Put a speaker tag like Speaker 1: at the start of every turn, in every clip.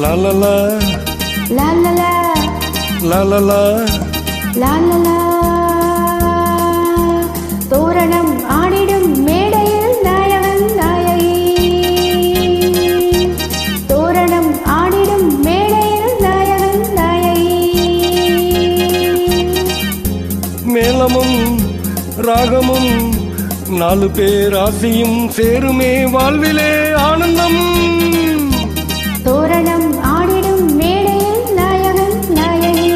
Speaker 1: La la la,
Speaker 2: la la la,
Speaker 1: la la la,
Speaker 2: la la la. தோரணம் ஆடிடும் மேடையில் நாயகன் நாயகி. தோரணம் ஆடிடும் மேடையில் நாயகன் நாயகி.
Speaker 1: மேளமும் ராகமும் நாலு பேர் ஆசையும் சேருமே வாழ்விலே ஆனந்தம்.
Speaker 2: தோரணம் ஆடிடும் மேடையில் நாயகன் நாயகி.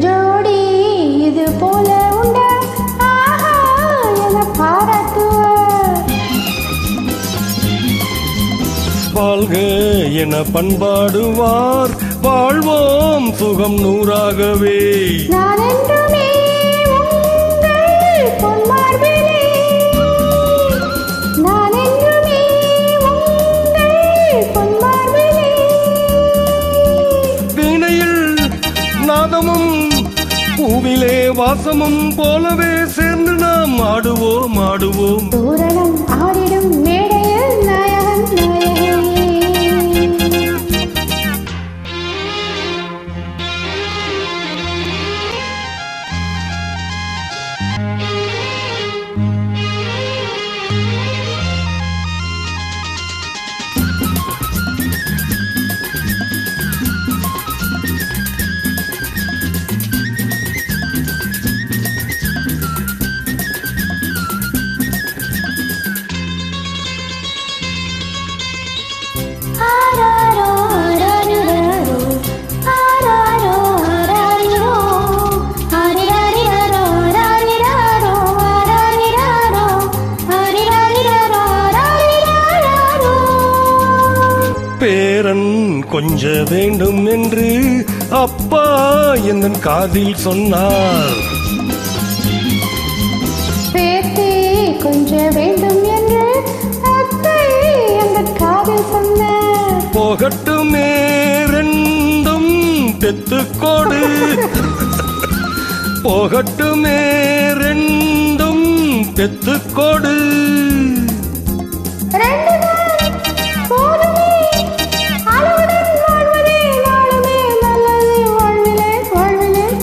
Speaker 2: ஜோடி இது போல உண்டா ஆஹா என பாராட்டுவார்.
Speaker 1: வாழ்க என பண்பாடுவார் வாழ்வோம் சுகம் நூறாகவே.
Speaker 2: நான் என்றுமே உங்கள் பொன்மார்பிலே. நான் என்றுமே உங்கள் பொன்மார்பிலே.
Speaker 1: வீணையில் நாதமும் பூவிலே வாசமும் போலவே சேர்ந்து நாம் ஆடுவோம் ஆடுவோம்.
Speaker 2: தோரணம் ஆடிடும் மேடையில் நாயகன் நாயகி.
Speaker 1: பேரன் கொஞ்ச வேண்டும் என்று அப்பா என் காதில் சொன்னார்.
Speaker 2: பேத்தி கொஞ்ச வேண்டும் என்று அத்தை அந்த காதில் சொன்னார்.
Speaker 1: போகட்டுமே ரெண்டும் பெத்துக்கோடு. போகட்டுமே ரெண்டும் பெத்துக்கோடு.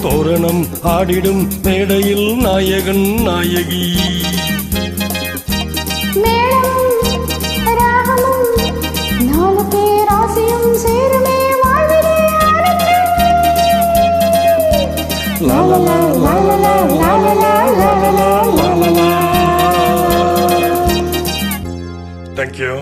Speaker 1: தோரணம் ஆடிடும் மேடையில் நாயகன் நாயகி. La la la la la la la la la la la la la. Thank you.